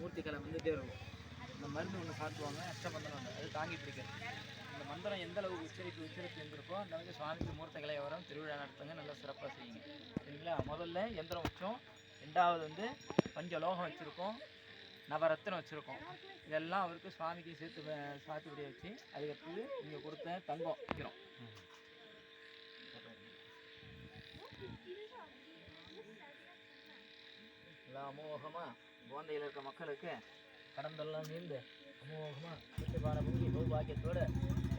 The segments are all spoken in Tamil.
மூர்த்திகளை வந்துகிட்டே இருக்கும். இந்த மருந்து ஒன்று சாப்பிடுவாங்க, அஷ்டமந்திரம் ஒன்று, அது தாங்கி பிடிக்கிறது. இந்த மந்திரம் எந்த அளவுக்கு உச்சரிப்பு இருந்திருக்கோ அந்த அளவுக்கு சுவாமிக்கு மூர்த்திகளை வரும். திருவிழா நடத்துங்க, நல்லா சிறப்பாக செய்யுங்க. சரிங்களா? முதல்ல எந்திரம் வச்சோம், ரெண்டாவது வந்து பஞ்சலோகம் வச்சுருக்கோம், நவரத்தினம் வச்சுருக்கோம். இதெல்லாம் அவருக்கு சுவாமிக்கு சேர்த்து சாத்துப்படியை வச்சு அதுக்கடுத்து நீங்கள் கொடுத்த தங்கம் வைக்கிறோம். எல்லாம் அமோகமாக போந்தையில் இருக்க மக்களுக்கு கடந்தெல்லாம் நீந்து அமோகமாக சுற்றுப்பான முங்கி பாக்கியத்தோடு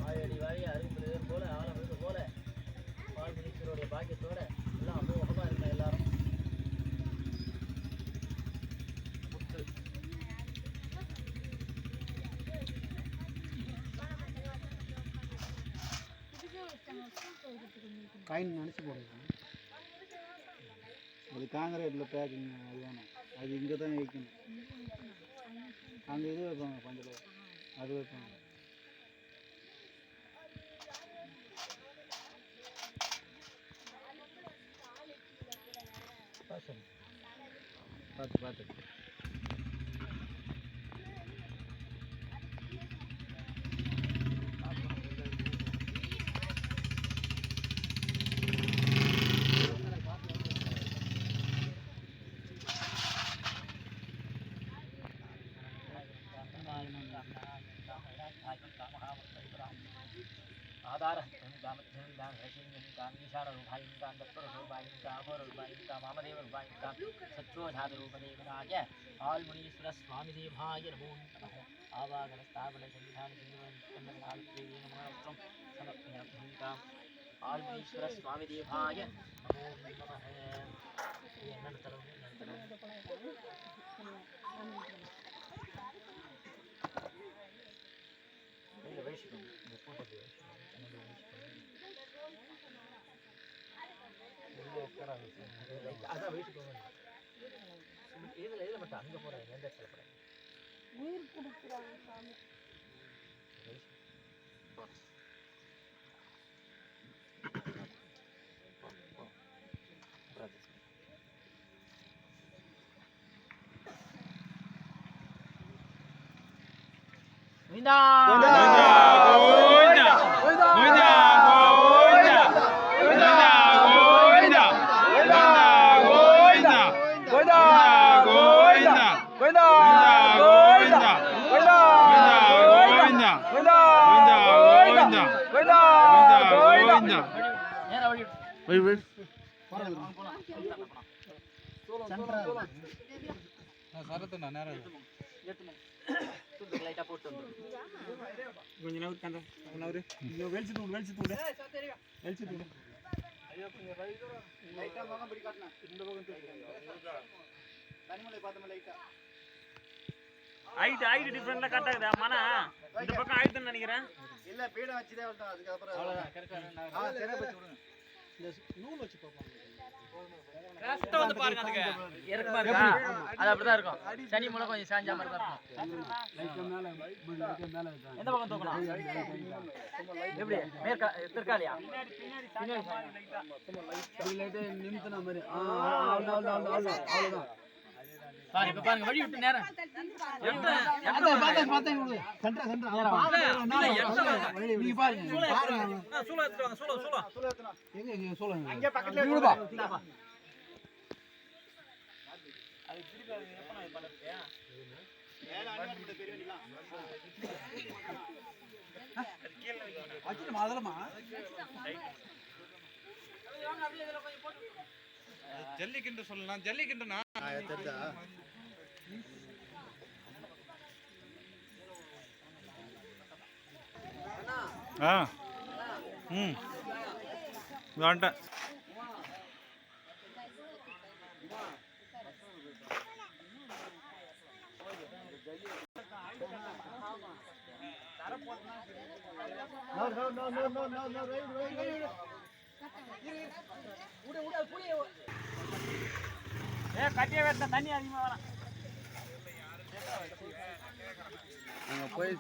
வாயடி வாழி அறிவிப்பது போல ஆழம் போல பால்முனீஸ்வரோடைய பாக்கியத்தோடு எல்லாம் அமோகமாக இருக்க எல்லாரும். காயின் நினச்சி போடுங்க. அது காங்கிரீட்டில் பேக்கிங் அது வேணும். அது இங்கே தான் வைக்கணும். அங்கே இது வைப்பாங்க, பஞ்சத்தில் அது வைப்பாங்க. பார்த்து பார்த்து आधार सत्रोधारूपदेवराज आल्मुनीश्वर स्वामी देवाय नमो नमः आवागन स्थापन संविधान समर्पयामि आल्मुनीश्वर स्वामी देवाय नमो नमः. அதான் வீட்டுக்கு இதில் மட்டும் அங்கே போகிறேன், எந்த இடத்துல போகிறேன் உயிர் கொடுக்குறாங்க சாமி. ஹைட் டிஃபரன்ட்ல கட் ஆகுது. மனா இந்த பக்கம் ஆயிடுதுன்னு நினைக்கிறேன். இல்ல பீட வச்சிதே வரட்டும், அதுக்கு அப்புறம் அவ்வளவுதான். கரெக்ட்டா சரியா போச்சு விடுங்க. இந்த நூல் வச்சு பாப்பாங்க. கரெக்ட்டா வந்து பாருங்க. அதுக்கு இறக்கமா இருக்கா? அது அப்படியே தான் இருக்கும். சனி முளை கொஞ்சம் சாஞ்சா மாதிரி தான் இருக்கும். லைட்டா மேல எந்த பக்கம் தூக்கணும்? எப்படி மேற்க திருக்காலியா? பின்னாடி லைட்டா லைட்டா நிமித்தன மாதிரி. அவ்வளவுதான். பாருங்க இப்ப பாருங்க வழி விட்டு நேரா பார்த்தேன் சென்டர் நீங்க பாருங்க சூள எடுத்துவாங்க. சூள எங்க சூள அங்க பக்கத்துல விடுப்பா. அது திருப்பி அது எப்ப நான் பண்ணறேன் மேல அடிபட்ட பெரிய வண்டிலாம் அது கீழ வைக்கணும். அதலமா அப்படியே இதல கொஞ்சம் போட்டு ஜல்லிக்கிண்டு சொல்லலாம். ஜல்லிக்கிண்டுனா தெரியுதா? வந்துட்டேன். கட்டிய வெட்ட தண்ணி அதிகமா வரும். அங்க போய்